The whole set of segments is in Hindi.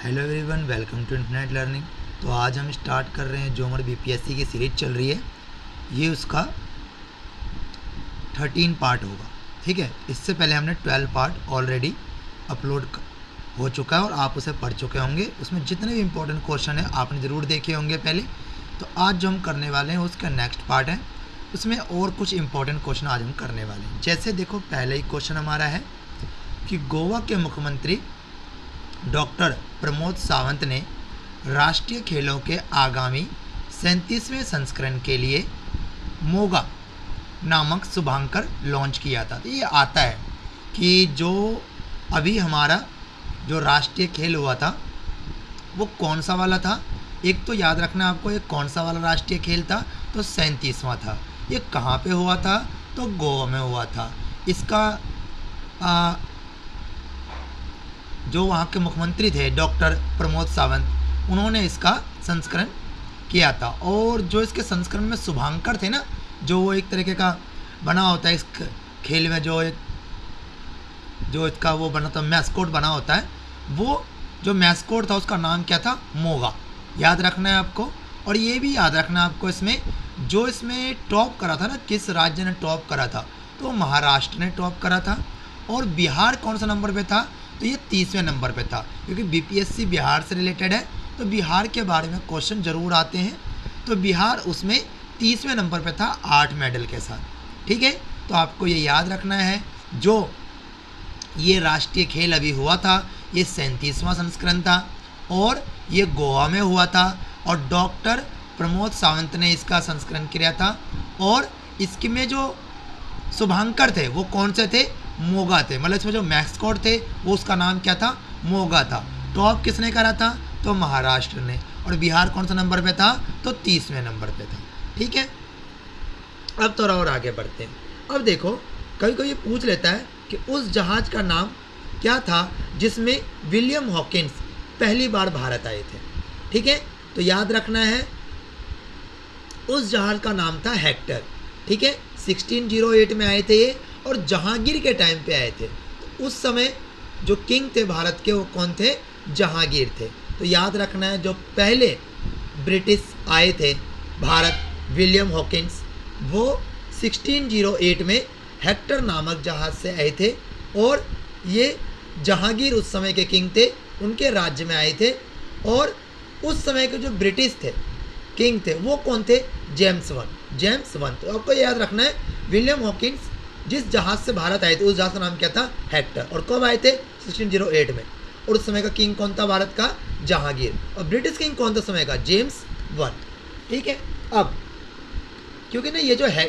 Hello everyone, welcome to internet learning. तो आज हम स्टार्ट कर रहे हैं जो हमारी बीपीएससी की सीरीज चल रही है, ये उसका 13 पार्ट होगा। ठीक है, इससे पहले हमने 12 पार्ट ऑलरेडी अपलोड हो चुका है और आप उसे पढ़ चुके होंगे। उसमें जितने भी इंपॉर्टेंट क्वेश्चन हैं आपने ज़रूर देखे होंगे पहले। तो आज जो हम करने वाले हैं उसका नेक्स्ट पार्ट है, उसमें और कुछ इंपॉर्टेंट क्वेश्चन आज हम करने वाले हैं। जैसे देखो, पहले ही क्वेश्चन हमारा है कि गोवा के मुख्यमंत्री डॉक्टर प्रमोद सावंत ने राष्ट्रीय खेलों के आगामी 37वें संस्करण के लिए मोगा नामक शुभांकर लॉन्च किया था। तो ये आता है कि जो अभी हमारा जो राष्ट्रीय खेल हुआ था वो कौन सा वाला था। एक तो याद रखना आपको, एक कौन सा वाला राष्ट्रीय खेल था, तो 37वां था। ये कहाँ पे हुआ था, तो गोवा में हुआ था। इसका जो वहाँ के मुख्यमंत्री थे डॉक्टर प्रमोद सावंत, उन्होंने इसका संस्करण किया था। और जो इसके संस्करण में शुभांकर थे ना, जो वो एक तरीके का बना होता है इस खेल में, जो इसका वो बना था, मैस्कोट बना होता है, वो जो मैस्कोट था उसका नाम क्या था, मोगा। याद रखना है आपको। और ये भी याद रखना है आपको, इसमें टॉप करा था ना, किस राज्य ने टॉप करा था, तो महाराष्ट्र ने टॉप करा था। और बिहार कौन सा नंबर पे था, तो ये 30वें नंबर पे था। क्योंकि बीपीएससी बिहार से रिलेटेड है तो बिहार के बारे में क्वेश्चन ज़रूर आते हैं। तो बिहार उसमें 30वें नंबर पे था 8 मेडल के साथ। ठीक है, तो आपको ये याद रखना है। जो ये राष्ट्रीय खेल अभी हुआ था, ये 37वां संस्करण था और ये गोवा में हुआ था। और डॉक्टर प्रमोद सावंत ने इसका संस्करण किया था। और इसके में जो शुभांकर थे वो कौन से थे, मोगा थे। मतलब इसमें जो मैस्कॉट थे वो उसका नाम क्या था, मोगा था। टॉप किसने करा था, तो महाराष्ट्र ने। और बिहार कौन सा नंबर पे था, तो 30वें नंबर पे था। ठीक है, अब थोड़ा और आगे बढ़ते हैं। अब देखो, कभी कभी ये पूछ लेता है कि उस जहाज़ का नाम क्या था जिसमें विलियम हॉकिंस पहली बार भारत आए थे। ठीक है, तो याद रखना है, उस जहाज़ का नाम था हेक्टर। ठीक है, 1608 में आए थे ये, और जहांगीर के टाइम पे आए थे। तो उस समय जो किंग थे भारत के, वो कौन थे, जहांगीर थे। तो याद रखना है, जो पहले ब्रिटिश आए थे भारत, विलियम हॉकिंस, वो 1608 में हेक्टर नामक जहाज़ से आए थे। और ये जहांगीर उस समय के किंग थे, उनके राज्य में आए थे। और उस समय के जो ब्रिटिश थे, किंग थे, वो कौन थे, जेम्स वन। तो आपको याद रखना है, विलियम हॉकिंस जिस जहाज़ से भारत आए थे उस जहाज़ का नाम क्या था, हेक्टर। और कब आए थे, 1608 में। और उस समय का किंग कौन था भारत का, जहांगीर। और ब्रिटिश किंग कौन था समय का, जेम्स वन। ठीक है, अब क्योंकि ना ये जो है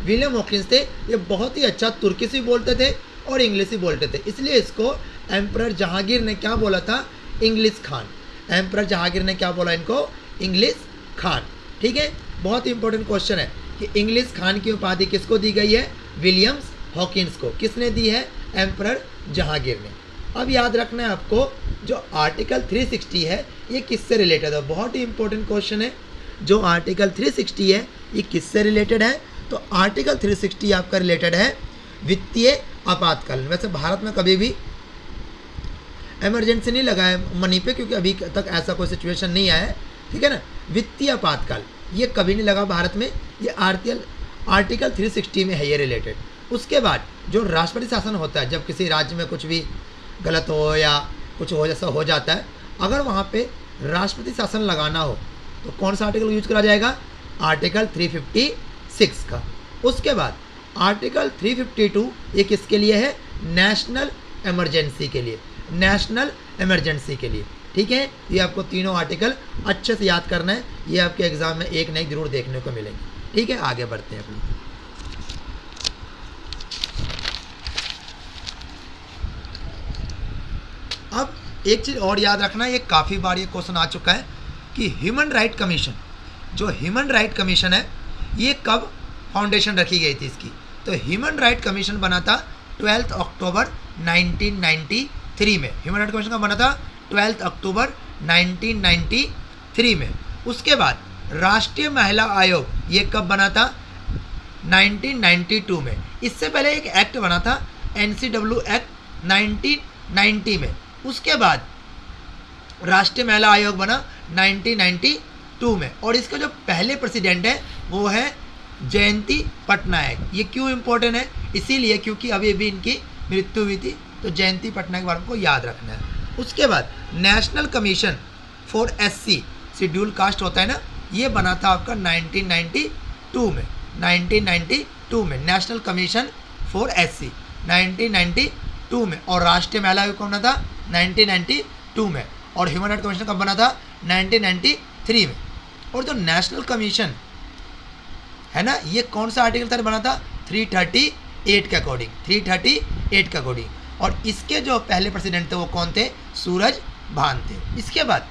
विलियम हॉकिंस थे, ये बहुत ही अच्छा तुर्की से बोलते थे और इंग्लिश भी बोलते थे, इसलिए इसको एम्परर जहांगीर ने क्या बोला था, इंग्लिश खान। एम्परर जहांगीर ने क्या बोला इनको, इंग्लिश खान। ठीक है, बहुत ही इंपॉर्टेंट क्वेश्चन है कि इंग्लिश खान की उपाधि किसको दी गई है, विलियम्स हॉकिंस को। किसने दी है, एम्परर जहांगीर ने। अब याद रखना है आपको, जो आर्टिकल 360 है ये किससे रिलेटेड है, बहुत ही इंपॉर्टेंट क्वेश्चन है। जो आर्टिकल 360 है ये किससे रिलेटेड है, तो आर्टिकल 360 आपका रिलेटेड है वित्तीय आपातकाल। वैसे भारत में कभी भी इमरजेंसी नहीं लगा है मनी पे, क्योंकि अभी तक ऐसा कोई सिचुएशन नहीं आया है। ठीक है ना, वित्तीय आपातकाल ये कभी नहीं लगा भारत में, ये आर्टिकल 360 में है ये रिलेटेड। उसके बाद जो राष्ट्रपति शासन होता है, जब किसी राज्य में कुछ भी गलत हो या कुछ हो जैसा हो जाता है, अगर वहाँ पे राष्ट्रपति शासन लगाना हो तो कौन सा आर्टिकल यूज करा जाएगा, आर्टिकल 356 का। उसके बाद आर्टिकल 352 ये किसके लिए है, नेशनल इमरजेंसी के लिए, नेशनल इमरजेंसी के लिए। ठीक है, ये आपको तीनों आर्टिकल अच्छे से याद करना है, ये आपके एग्जाम में एक न एक जरूर देखने को मिलेंगे। ठीक है, आगे बढ़ते हैं अपनी। अब एक चीज़ और याद रखना है, ये काफ़ी बार ये क्वेश्चन आ चुका है कि ह्यूमन राइट कमीशन, जो ह्यूमन राइट कमीशन है ये कब फाउंडेशन रखी गई थी इसकी, तो ह्यूमन राइट कमीशन बना था 12 अक्टूबर 1993 में। ह्यूमन राइट कमीशन का बना था 12 अक्टूबर 1993 में। उसके बाद राष्ट्रीय महिला आयोग ये कब बना था, 1992 में। इससे पहले एक एक्ट बना था, NCW एक्ट 1990 में। उसके बाद राष्ट्रीय महिला आयोग बना 1992 में, और इसका जो पहले प्रेसिडेंट है वो है जयंती पटनायक। ये क्यों इम्पोर्टेंट है? इसीलिए क्योंकि अभी अभी इनकी मृत्यु हुई थी, तो जयंती पटनायक के बारे में को याद रखना है। उसके बाद national commission for SC schedule caste होता है ना, ये बना था आपका 1992 में। 1992 में नेशनल कमीशन फॉर SC 1992 में, और राष्ट्रीय महिला आयोग कब बना था? 1992 में। और ह्यूमन राइट कमीशन कब बना था? 1993 में। और जो नेशनल कमीशन है ना, ये कौन सा आर्टिकल तक बना था? 338 के अकॉर्डिंग, 338 के अकॉर्डिंग। और इसके जो पहले प्रेसिडेंट थे वो कौन थे? सूरज भान थे। इसके बाद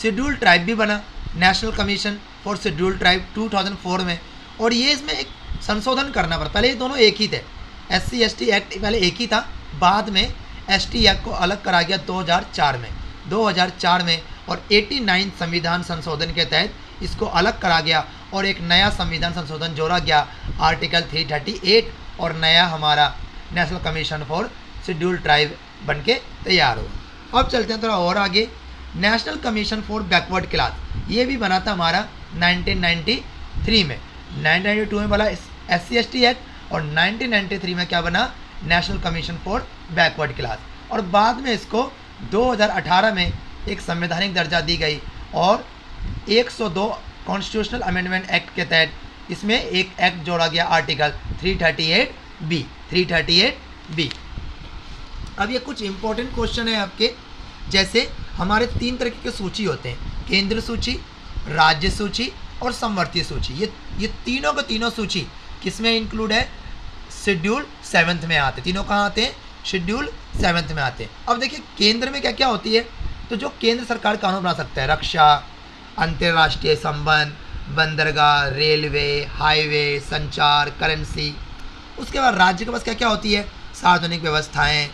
शेड्यूल ट्राइब भी बना, national commission for schedule tribe 2004 में। और ये इसमें एक संशोधन करना पड़ा, पहले ये दोनों एक ही थे, SC ST एक्ट पहले एक ही था, बाद में ST एक्ट को अलग करा गया 2004 में। और 89 संविधान संशोधन के तहत इसको अलग करा गया और एक नया संविधान संशोधन जोड़ा गया, आर्टिकल 338, और नया हमारा national commission for schedule tribe बन के तैयार हुआ। अब चलते हैं थोड़ा और आगे, national commission for backward class, ये भी बना था हमारा 1993 में। 1992 में बना SC ST एक्ट, और 1993 में क्या बना? National commission for backward class. और बाद में इसको 2018 में एक संवैधानिक दर्जा दी गई, और 102 कॉन्स्टिट्यूशनल अमेंडमेंट एक्ट के तहत इसमें एक एक्ट जोड़ा गया, आर्टिकल 338B। अब ये कुछ इंपॉर्टेंट क्वेश्चन है आपके, जैसे हमारे 3 तरीके के सूची होते हैं, केंद्र सूची, राज्य सूची और समवर्ती सूची। ये तीनों के तीनों सूची किसमें इंक्लूड है? शेड्यूल 7 में आते। तीनों कहाँ आते हैं? शेड्यूल 7 में आते हैं। अब देखिए केंद्र में क्या क्या होती है, तो जो केंद्र सरकार कानून बना सकता है, रक्षा, अंतर्राष्ट्रीय संबंध, बंदरगाह, रेलवे, हाईवे, संचार, करेंसी। उसके बाद राज्य के पास क्या क्या होती है? सार्वजनिक व्यवस्थाएं,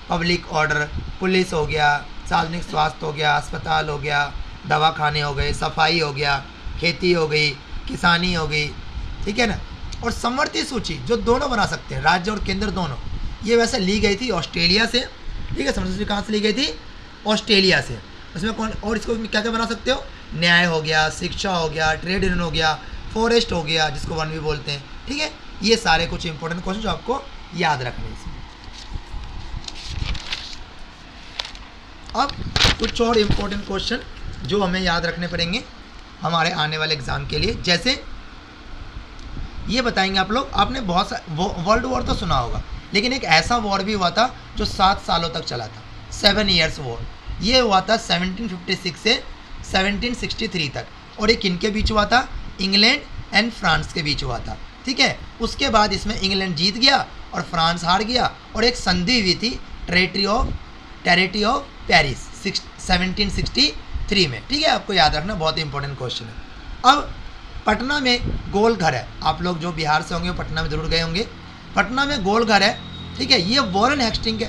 पब्लिक ऑर्डर, पुलिस हो गया, सार्वजनिक स्वास्थ्य हो गया, अस्पताल हो गया, दवाखाने हो गए, सफाई हो गया, खेती हो गई, किसानी हो गई, ठीक है ना। और समवर्ती सूची जो दोनों बना सकते हैं, राज्य और केंद्र दोनों, ये वैसे ली गई थी ऑस्ट्रेलिया से, ठीक है। समवर्ती सूची कहाँ से ली गई थी? ऑस्ट्रेलिया से। उसमें कौन, और इसको क्या क्या बना सकते हो? न्याय हो गया, शिक्षा हो गया, ट्रेड यूनियन हो गया, फॉरेस्ट हो गया जिसको वन भी बोलते हैं, ठीक है। ये सारे कुछ इंपॉर्टेंट क्वेश्चन जो आपको याद रखने हैं। अब कुछ और इम्पोर्टेंट क्वेश्चन जो हमें याद रखने पड़ेंगे हमारे आने वाले एग्जाम के लिए, जैसे ये बताएंगे आप लोग, आपने बहुत सा वर्ल्ड वॉर तो सुना होगा, लेकिन एक ऐसा वॉर भी हुआ था जो 7 सालों तक चला था, 7 ईयर्स वॉर। ये हुआ था 1756 से 1763 तक, और ये किन के बीच हुआ था? इंग्लैंड एंड फ्रांस के बीच हुआ था, ठीक है। उसके बाद इसमें इंग्लैंड जीत गया और फ्रांस हार गया, और एक संधि हुई थी टेरिटरी ऑफ पेरिस 1763 में, ठीक है। आपको याद रखना, बहुत इंपॉर्टेंट क्वेश्चन है। अब पटना में गोल घर है, आप लोग जो बिहार से होंगे पटना में ज़रूर गए होंगे। पटना में गोल घर है, ठीक है। ये वॉरेन हेस्टिंग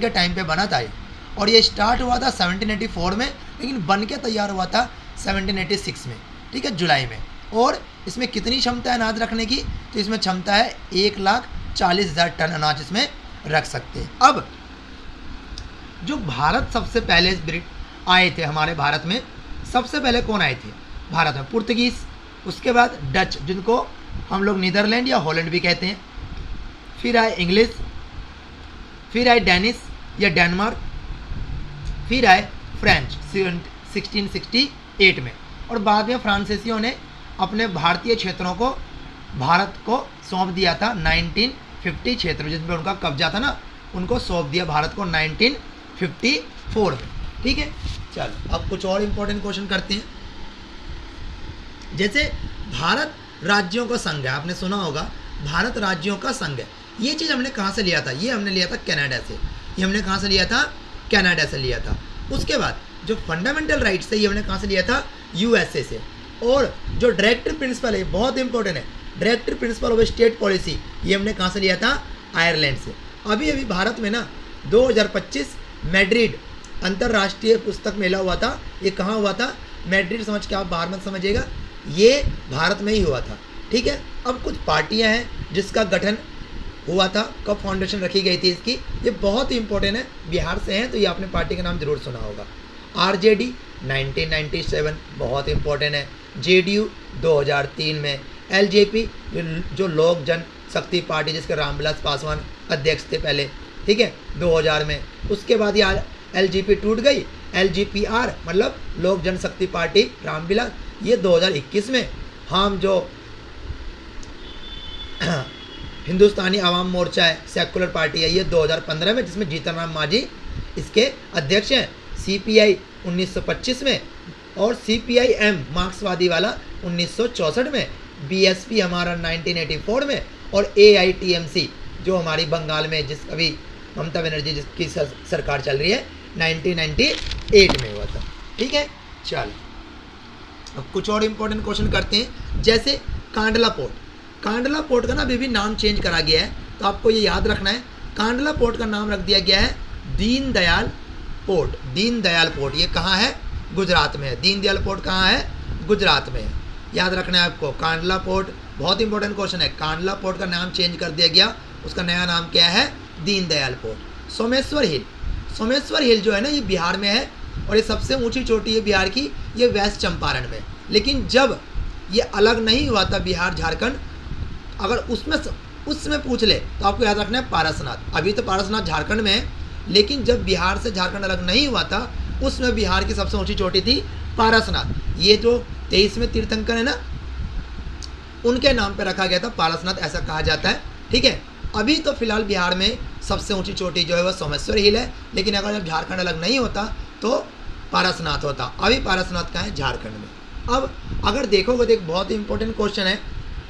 के टाइम पे बना था ये, और ये स्टार्ट हुआ था 1784 में, लेकिन बन के तैयार हुआ था 1786 में, ठीक है, जुलाई में। और इसमें कितनी क्षमता है अनाज रखने की? तो इसमें क्षमता है 1,40,000 टन अनाज इसमें रख सकते हैं। अब जो भारत सबसे पहले आए थे हमारे भारत में, सबसे पहले कौन आए थे भारत में? पुर्तगीज, उसके बाद डच जिनको हम लोग नीदरलैंड या हॉलैंड भी कहते हैं, फिर आए इंग्लिश, फिर आए डेनिश या डेनमार्क, फिर आए फ्रेंच 1668 में, और बाद में फ्रांसीसियों ने अपने भारतीय क्षेत्रों को भारत को सौंप दिया था 1950 क्षेत्र जिसमें उनका कब्जा था ना, उनको सौंप दिया भारत को 1954 में, ठीक है। चलो अब कुछ और इम्पोर्टेंट क्वेश्चन करते हैं, जैसे भारत राज्यों का संघ है, आपने सुना होगा भारत राज्यों का संघ है। ये चीज़ हमने कहाँ से लिया था? ये हमने लिया था कनाडा से। ये हमने कहाँ से लिया था? कनाडा से लिया था। उसके बाद जो फंडामेंटल राइट्स है ये हमने कहाँ से लिया था? USA से। और जो डायरेक्टिव प्रिंसिपल है बहुत इंपॉर्टेंट है, directive principle of state policy, ये हमने कहाँ से लिया था? आयरलैंड से। अभी अभी भारत में ना 2025 मैड्रिड अंतर्राष्ट्रीय पुस्तक मेला हुआ था। ये कहाँ हुआ था? मैड्रिड समझ के आप बाहर मत समझिएगा, ये भारत में ही हुआ था, ठीक है। अब कुछ पार्टियां हैं जिसका गठन हुआ था, कब फाउंडेशन रखी गई थी इसकी, ये बहुत ही इंपॉर्टेंट है। बिहार से हैं तो ये आपने पार्टी का नाम जरूर सुना होगा। आरजेडी 1997 बहुत इंपॉर्टेंट है। जेडीयू 2003 में। एलजेपी जो लोक जनशक्ति पार्टी जिसके रामविलास पासवान अध्यक्ष थे पहले, ठीक है, 2000 में। उसके बाद ये एलजेपी टूट गई, एलजीपीआर मतलब लोक जनशक्ति पार्टी रामविलास, ये 2021 में। हम जो हिंदुस्तानी आवाम मोर्चा है, सेकुलर पार्टी है, ये 2015 में, जिसमें जीतन राम मांझी इसके अध्यक्ष हैं। सीपीआई 1925 में और सीपीआईएम मार्क्सवादी वाला 1964 में। बीएसपी हमारा 1984 में और एआईटीएमसी जो हमारी बंगाल में जिस अभी ममता बनर्जी जिसकी सरकार चल रही है 1998 में हुआ था। ठीक है, चल अब कुछ और इम्पोर्टेंट क्वेश्चन करते हैं, जैसे कांडला पोर्ट। कांडला पोर्ट का ना अभी भी नाम चेंज करा गया है, तो आपको ये याद रखना है। कांडला पोर्ट का नाम रख दिया गया है दीनदयाल पोर्ट। दीनदयाल पोर्ट ये कहाँ है? गुजरात में है। दीनदयाल पोर्ट कहाँ है? गुजरात में है, याद रखना है आपको। कांडला पोर्ट बहुत इंपॉर्टेंट क्वेश्चन है। कांडला पोर्ट का नाम चेंज कर दिया गया, उसका नया नाम क्या है? दीनदयाल पोर्ट। सोमेश्वर हिल, सोमेश्वर हिल जो है ना ये बिहार में है और ये सबसे ऊंची चोटी है बिहार की, ये वेस्ट चंपारण में। लेकिन जब ये अलग नहीं हुआ था बिहार झारखंड, अगर उसमें पूछ ले तो आपको याद रखना है पारसनाथ। अभी तो पारसनाथ झारखंड में है, लेकिन जब बिहार से झारखंड अलग नहीं हुआ था उसमें बिहार की सबसे ऊंची चोटी थी पारसनाथ। ये जो 23वें तीर्थंकर है ना, उनके नाम पे रखा गया था पारसनाथ, ऐसा कहा जाता है। ठीक है, अभी तो फिलहाल बिहार में सबसे ऊंची चोटी जो है वह सोमेश्वर हिल है, लेकिन अगर जब झारखंड अलग नहीं होता तो पारसनाथ होता। अभी पारसनाथ कहाँ है? झारखंड में। अब अगर देखोगे तो एक बहुत ही इंपॉर्टेंट क्वेश्चन है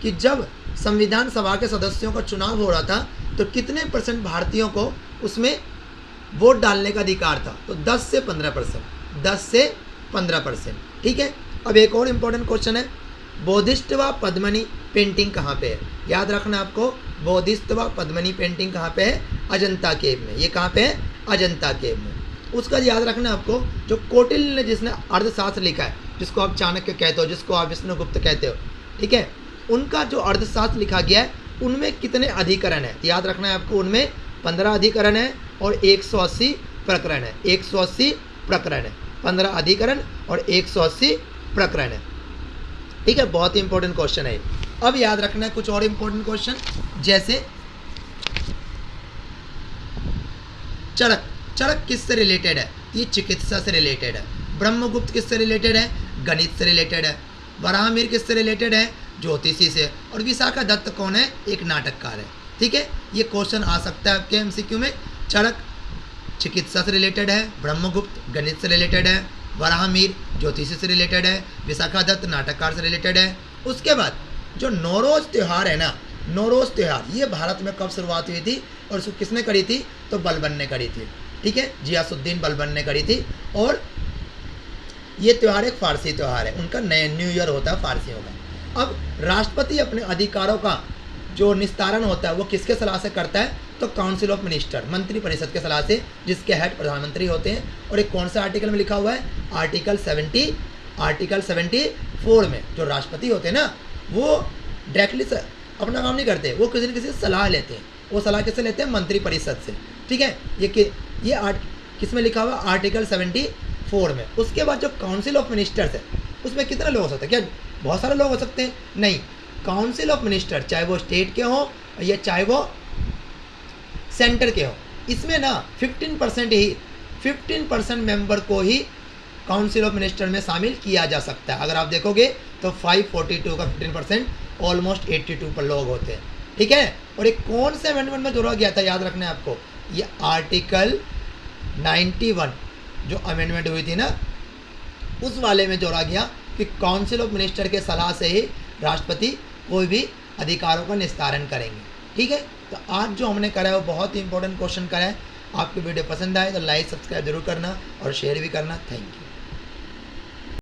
कि जब संविधान सभा के सदस्यों का चुनाव हो रहा था तो कितने % भारतीयों को उसमें वोट डालने का अधिकार था? तो 10 से 15%, 10 से 15%। ठीक है, अब एक और इम्पोर्टेंट क्वेश्चन है, बोधिसत्व पद्मिनी पेंटिंग कहाँ पे है? याद रखना आपको, बोधिसत्व पद्मिनी पेंटिंग कहाँ पे है? अजंता केव में। ये कहाँ पे है? अजंता केव में। उसका याद रखना आपको, जो कौटिल्य ने जिसने अर्थशास्त्र लिखा है, जिसको आप चाणक्य कहते हो, जिसको आप विष्णुगुप्त कहते हो, ठीक है, उनका जो अर्थशास्त्र लिखा गया है उनमें कितने अधिकरण है? याद रखना है आपको, उनमें 15 अधिकरण है और 180 प्रकरण है। 180 प्रकरण है, 15 अधिकरण और 180 प्रकरण है। ठीक है, बहुत ही इंपॉर्टेंट क्वेश्चन है। अब याद रखना है कुछ और इंपॉर्टेंट क्वेश्चन, जैसे चरक। चरक किससे रिलेटेड है? ये चिकित्सा से रिलेटेड है। ब्रह्मगुप्त किससे रिलेटेड है? गणित से रिलेटेड है। वराहमिहिर किससे रिलेटेड है? ज्योतिषी से। और विशाखा दत्त कौन है? एक नाटककार है। ठीक है, ये क्वेश्चन आ सकता है आपके एमसीक्यू में। चरक चिकित्सा से रिलेटेड है, ब्रह्मगुप्त गणित से रिलेटेड है, वराहमिहिर ज्योतिषी से रिलेटेड है, विशाखा दत्त नाटककार से रिलेटेड है। उसके बाद जो नौरोज़ त्यौहार है ना, नौरोज़ त्यौहार ये भारत में कब शुरुआत हुई थी और इसको किसने करी थी? तो बलबन ने करी थी। ठीक है, जियासुद्दीन बलबन ने करी थी। और ये त्यौहार एक फारसी त्यौहार है, उनका नया न्यू ईयर होता है फारसियों का। अब राष्ट्रपति अपने अधिकारों का जो निस्तारण होता है वो किसके सलाह से करता है? तो काउंसिल ऑफ मिनिस्टर, मंत्री परिषद के सलाह से, जिसके हेड प्रधानमंत्री होते हैं। और एक कौन सा आर्टिकल में लिखा हुआ है? आर्टिकल 74 में जो राष्ट्रपति होते हैं ना, वो डायरेक्टली अपना काम नहीं करते, वो किसी न किसी से सलाह लेते हैं। वो सलाह किससे लेते हैं? मंत्री परिषद से। ठीक है, ये किस में लिखा हुआ? आर्टिकल 74 में। उसके बाद जो काउंसिल ऑफ मिनिस्टर्स है उसमें कितने लोग हो सकते हैं? क्या बहुत सारे लोग हो सकते हैं? नहीं, काउंसिल ऑफ मिनिस्टर चाहे वो स्टेट के हो या चाहे वो सेंटर के हो, इसमें ना 15% मेंबर को ही काउंसिल ऑफ मिनिस्टर में शामिल किया जा सकता है। अगर आप देखोगे तो 542 का 15% ऑलमोस्ट 82 पर लोग होते हैं। ठीक है, और एक कौन से अमेंडमेंट में जोड़ा गया था? याद रखना है आपको, ये आर्टिकल 91 जो अमेंडमेंट हुई थी ना, उस वाले में जोड़ा गया कि काउंसिल ऑफ मिनिस्टर के सलाह से ही राष्ट्रपति कोई भी अधिकारों का निस्तारण करेंगे। ठीक है, तो आज जो हमने करा है वो बहुत ही इंपॉर्टेंट क्वेश्चन करा है। आपको वीडियो पसंद आए तो लाइक सब्सक्राइब जरूर करना और शेयर भी करना। Thank you.